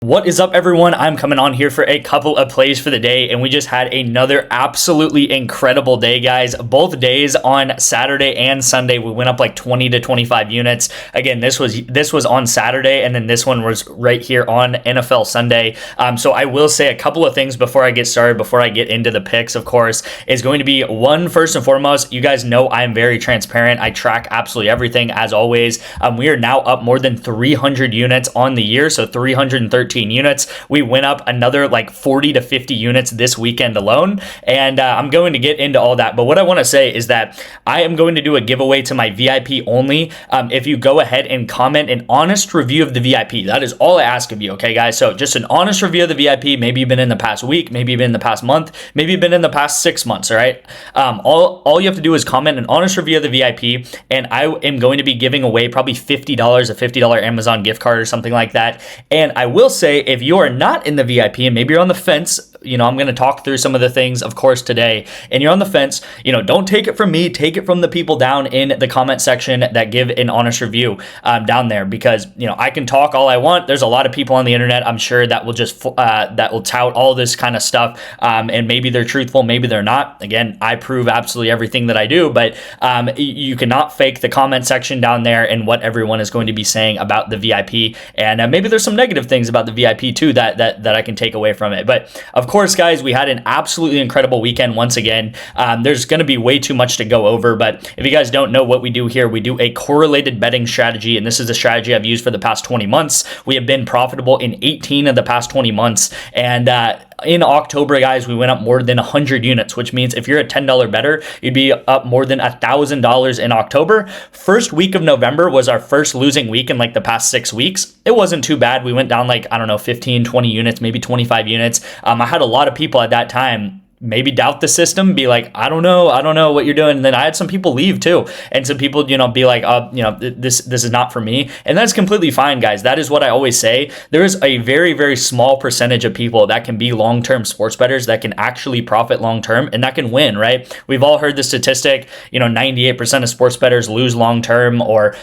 What is up, everyone? I'm coming on here for a couple of plays for the day, and we just had another absolutely incredible day, guys. Both days on Saturday and Sunday, we went up like 20 to 25 units. Again, this was on Saturday, and then this one was right here on NFL Sunday. So I will say a couple of things before I get started, before I get into the picks, of course, is going to be one, first and foremost, you guys know I am very transparent. I track absolutely everything, as always. We are now up more than 300 units on the year, so 313 units. We went up another like 40 to 50 units this weekend alone, and I'm going to get into all that. But what I want to say is that I am going to do a giveaway to my VIP only. If you go ahead and comment an honest review of the VIP, that is all I ask of you, okay, guys? So just an honest review of the VIP. Maybe you've been in the past week, maybe you've been in the past month, maybe you've been in the past 6 months. All right. All you have to do is comment an honest review of the VIP, and I am going to be giving away probably $50, a $50 Amazon gift card or something like that. And I will say, if you are not in the VIP and maybe you're on the fence, I'm going to talk through some of the things, of course, today, and you're on the fence, don't take it from me, take it from the people down in the comment section that give an honest review down there, because, I can talk all I want. There's a lot of people on the internet, I'm sure, that will just, that will tout all this kind of stuff, and maybe they're truthful, maybe they're not. Again, I prove absolutely everything that I do, but you cannot fake the comment section down there and what everyone is going to be saying about the VIP, and maybe there's some negative things about the VIP too that I can take away from it. But of course, guys, we had an absolutely incredible weekend once again. There's going to be way too much to go over, but if you guys don't know what we do here, we do a correlated betting strategy, and this is a strategy I've used for the past 20 months. We have been profitable in 18 of the past 20 months, and in October, guys, we went up more than 100 units, which means if you're a $10 bettor, you'd be up more than $1,000 in October. First week of November was our first losing week in like the past 6 weeks. It wasn't too bad. We went down like, 15, 20 units, maybe 25 units. I had a lot of people at that time maybe doubt the system, be like, I don't know what you're doing. And then I had some people leave too, and some people, be like, this is not for me. And that's completely fine, guys. That is what I always say. There is a very, very small percentage of people that can be long-term sports bettors, that can actually profit long-term, and that can win, right? We've all heard the statistic, 98% of sports bettors lose long-term, or,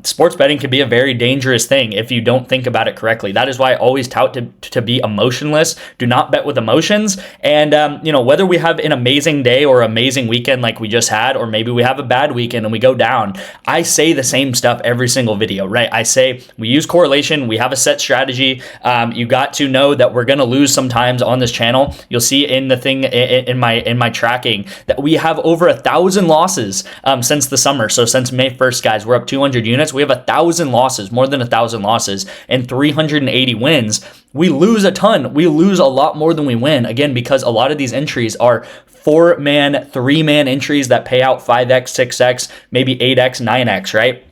sports betting can be a very dangerous thing if you don't think about it correctly. That is why I always tout to be emotionless. Do not bet with emotions. And, whether we have an amazing day or amazing weekend like we just had, or maybe we have a bad weekend and we go down, I say the same stuff every single video, right? I say we use correlation. We have a set strategy. You got to know that we're going to lose sometimes on this channel. You'll see in the thing in my tracking that we have over 1,000 losses since the summer. So since May 1st, guys, we're up 200 units. We have 1,000 losses, more than 1,000 losses, and 380 wins. We lose a ton. We lose a lot more than we win, again, because a lot of these entries are 4-man, 3-man entries that pay out 5x, 6x, maybe 8x, 9x, right?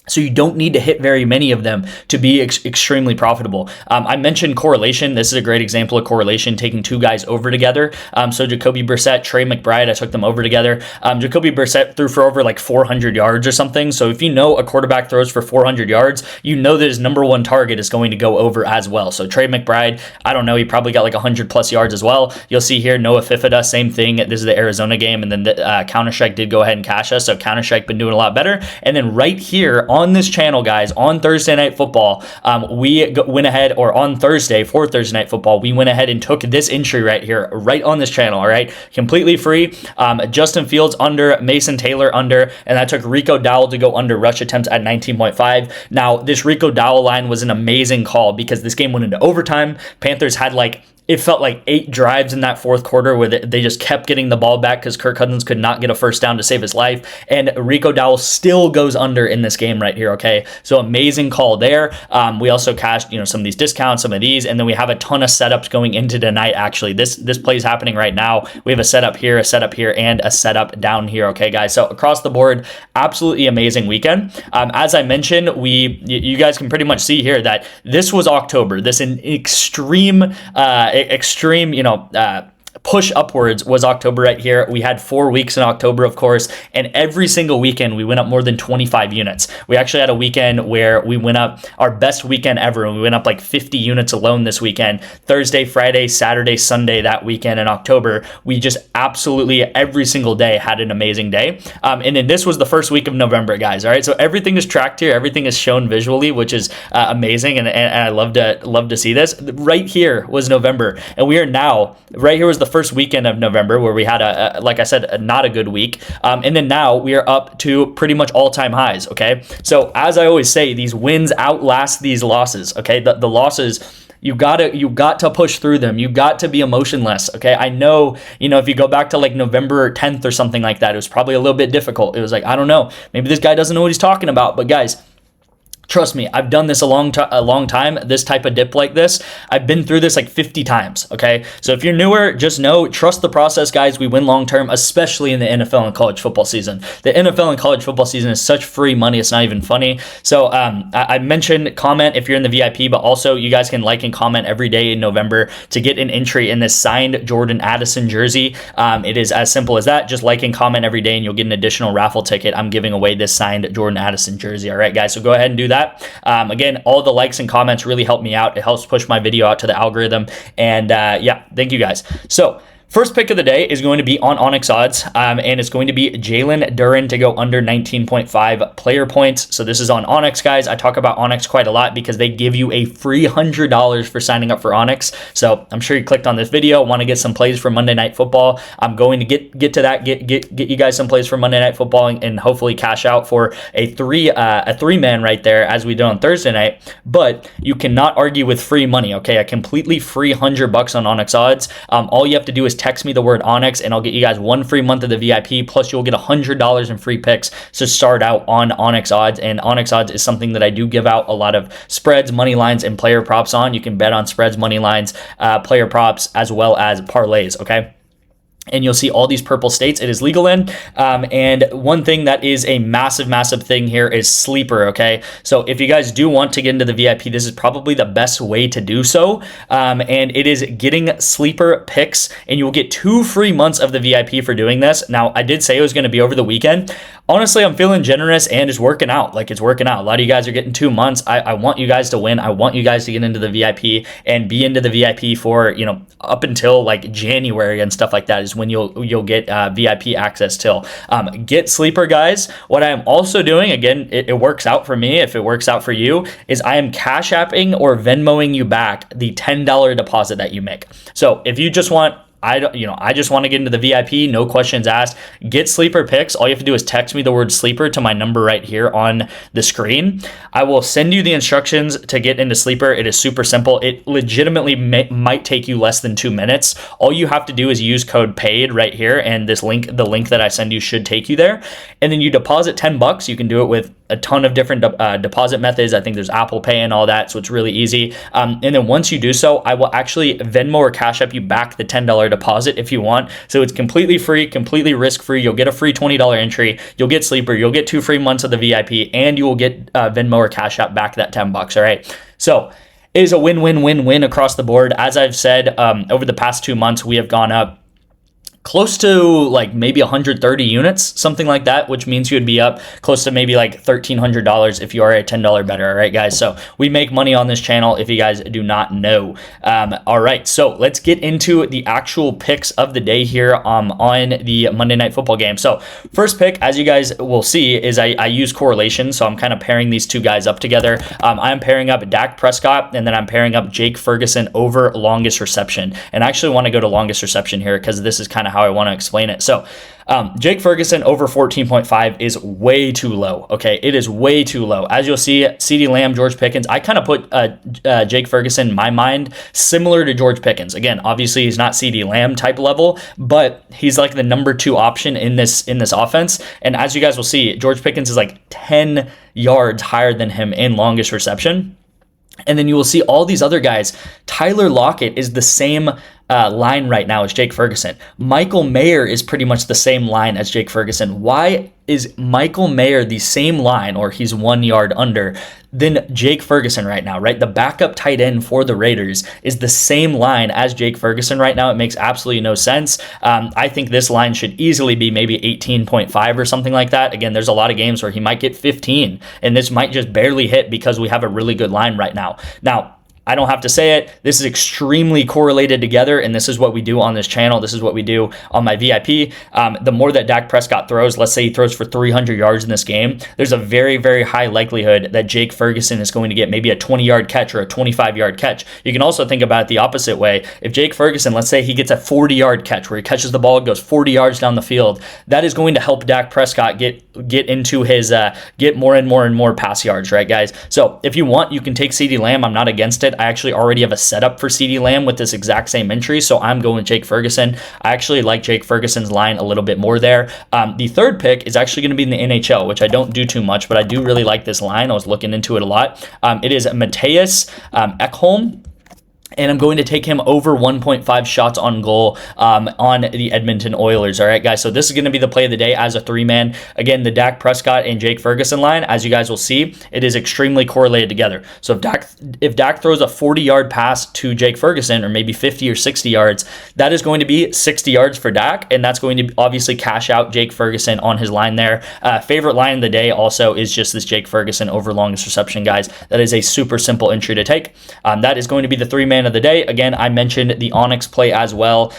So you don't need to hit very many of them to be extremely profitable. I mentioned correlation. This is a great example of correlation, taking two guys over together. So Jacoby Brissett, Trey McBride, I took them over together. Jacoby Brissett threw for over like 400 yards or something. So if you know a quarterback throws for 400 yards, you know that his number one target is going to go over as well. So Trey McBride, I don't know, he probably got like 100 plus yards as well. You'll see here Noah Fifida, same thing. This is the Arizona game, and then the Counter-Strike did go ahead and cash us. So Counter-Strike been doing a lot better. And then right here on this channel, guys, on Thursday Night Football, we went ahead, or on Thursday for Thursday Night Football, we went ahead and took this entry right here, right on this channel, all right? Completely free. Justin Fields under, Mason Taylor under, and I took Rico Dowell to go under rush attempts at 19.5. Now, this Rico Dowell line was an amazing call because this game went into overtime. Panthers had it felt like 8 drives in that fourth quarter where they just kept getting the ball back because Kirk Cousins could not get a first down to save his life. And Rico Dowell still goes under in this game right here, okay? So amazing call there. We also cashed, some of these discounts, some of these, and then we have a ton of setups going into tonight, actually. This play is happening right now. We have a setup here, and a setup down here, okay, guys? So across the board, absolutely amazing weekend. As I mentioned, you guys can pretty much see here that this was October. This an extreme push upwards was October right here. We had 4 weeks in October, of course, and every single weekend we went up more than 25 units. We actually had a weekend where we went up our best weekend ever, and we went up like 50 units alone this weekend. Thursday, Friday, Saturday, Sunday that weekend in October, we just absolutely every single day had an amazing day. And then this was the first week of November, guys. All right, so everything is tracked here, everything is shown visually, which is amazing, and I love to see this. Right here was November, and we are now right here was the first weekend of November where we had like I said, not a good week. And then now we are up to pretty much all-time highs, okay? So as I always say, these wins outlast these losses, okay? The losses, you got to push through them. You got to be emotionless, okay? I know, if you go back to like November 10th or something like that, it was probably a little bit difficult. It was like, I don't know, maybe this guy doesn't know what he's talking about, but guys, trust me, I've done this a long time, this type of dip like this. I've been through this like 50 times, okay? So if you're newer, just know, trust the process, guys. We win long-term, especially in the NFL and college football season. The NFL and college football season is such free money, it's not even funny. So I mentioned comment if you're in the VIP, but also you guys can like and comment every day in November to get an entry in this signed Jordan Addison jersey. It is as simple as that. Just like and comment every day and you'll get an additional raffle ticket. I'm giving away this signed Jordan Addison jersey. All right, guys, so go ahead and do that. Again, all the likes and comments really help me out. It helps push my video out to the algorithm. And yeah, thank you guys. So first pick of the day is going to be on ONYX odds, and it's going to be Jalen Duren to go under 19.5 player points. So this is on ONYX, guys. I talk about ONYX quite a lot because they give you a free $100 for signing up for ONYX. So I'm sure you clicked on this video, want to get some plays for Monday Night Football. I'm going to get to that, get you guys some plays for Monday Night Football, and hopefully cash out for a three-man right there as we did on Thursday night. But you cannot argue with free money, okay? A completely free $100 on ONYX odds. All you have to do is text me the word ONYX and I'll get you guys one free month of the VIP, plus you'll get $100 in free picks to start out on ONYX odds. And ONYX odds is something that I do give out a lot of spreads, money lines, and player props on. You can bet on spreads, money lines, player props, as well as parlays, okay? And you'll see all these purple states it is legal in. And one thing that is a massive thing here is sleeper, okay? So if you guys do want to get into the VIP, this is probably the best way to do so. And it is getting sleeper picks, and you will get 2 free months of the VIP for doing this. Now, I did say it was going to be over the weekend. Honestly, I'm feeling generous and it's working out. Like, it's working out. A lot of you guys are getting 2 months. I want you guys to win. I want you guys to get into the VIP and be into the VIP for, up until like January and stuff like that is when you'll get VIP access till. Get sleeper, guys. What I am also doing, again, it works out for me. If it works out for you, is I am cash apping or Venmoing you back the $10 deposit that you make. So if you just want, I just want to get into the VIP, no questions asked. Get sleeper picks. All you have to do is text me the word sleeper to my number right here on the screen. I will send you the instructions to get into sleeper. It is super simple. It legitimately might take you less than 2 minutes. All you have to do is use code PAID right here, and the link that I send you should take you there. And then you deposit $10. You can do it with a ton of different deposit methods. I think there's Apple Pay and all that, so it's really easy. And then once you do so, I will actually Venmo or Cash App you back the $10 deposit if you want. So it's completely free, completely risk-free. You'll get a free $20 entry. You'll get sleeper. You'll get 2 free months of the VIP, and you will get Venmo or Cash App back that $10. All right. So it is a win-win-win-win across the board. As I've said, over the past 2 months, we have gone up close to like maybe 130 units, something like that, which means you would be up close to maybe like $1,300 if you are a $10 bettor. All right, guys. So we make money on this channel if you guys do not know. All right, so let's get into the actual picks of the day here on the Monday Night Football game. So first pick, as you guys will see, is I use correlation. So I'm kind of pairing these 2 guys up together. I'm pairing up Dak Prescott, and then I'm pairing up Jake Ferguson over longest reception. And I actually want to go to longest reception here because this is kind of how I want to explain it. So Jake Ferguson over 14.5 is way too low. Okay, it is way too low. As you'll see, CeeDee Lamb, George Pickens, I kind of put Jake Ferguson in my mind similar to George Pickens. Again, obviously he's not CeeDee Lamb type level, but he's like the number 2 option in this offense. And as you guys will see, George Pickens is like 10 yards higher than him in longest reception. And then you will see all these other guys. Tyler Lockett is the same line right now as Jake Ferguson. Michael Mayer is pretty much the same line as Jake Ferguson. Why is Michael Mayer the same line, or he's 1 yard under, than Jake Ferguson right now, right? The backup tight end for the Raiders is the same line as Jake Ferguson right now. It makes absolutely no sense. I think this line should easily be maybe 18.5 or something like that. Again, there's a lot of games where he might get 15, and this might just barely hit because we have a really good line right now. Now, I don't have to say it. This is extremely correlated together, and this is what we do on this channel. This is what we do on my VIP. The more that Dak Prescott throws, let's say he throws for 300 yards in this game, there's a very, very high likelihood that Jake Ferguson is going to get maybe a 20-yard catch or a 25-yard catch. You can also think about it the opposite way. If Jake Ferguson, let's say he gets a 40-yard catch where he catches the ball, goes 40 yards down the field, that is going to help Dak Prescott get into his get more and more and more pass yards, right, guys? So if you want, you can take CeeDee Lamb. I'm not against it. I actually already have a setup for CeeDee Lamb with this exact same entry, so I'm going Jake Ferguson. I actually like Jake Ferguson's line a little bit more there. The third pick is actually going to be in the NHL, which I don't do too much, but I do really like this line. I was looking into it a lot. It is Matthias Ekholm, and I'm going to take him over 1.5 shots on goal on the Edmonton Oilers. All right, guys, so this is going to be the play of the day as a three-man. Again, the Dak Prescott and Jake Ferguson line, as you guys will see, it is extremely correlated together. So if Dak throws a 40-yard pass to Jake Ferguson, or maybe 50 or 60 yards, that is going to be 60 yards for Dak, and that's going to obviously cash out Jake Ferguson on his line there. Favorite line of the day also is just this Jake Ferguson over longest reception, guys. That is a super simple entry to take. That is going to be the three-man of the day. Again, I mentioned the ONYX play as well,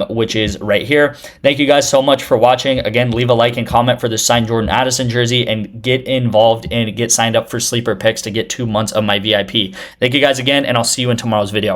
which is right here. Thank you guys so much for watching. Again, leave a like and comment for the signed Jordan Addison jersey, and get involved and get signed up for Sleeper Picks to get 2 months of my VIP. Thank you guys again, and I'll see you in tomorrow's video.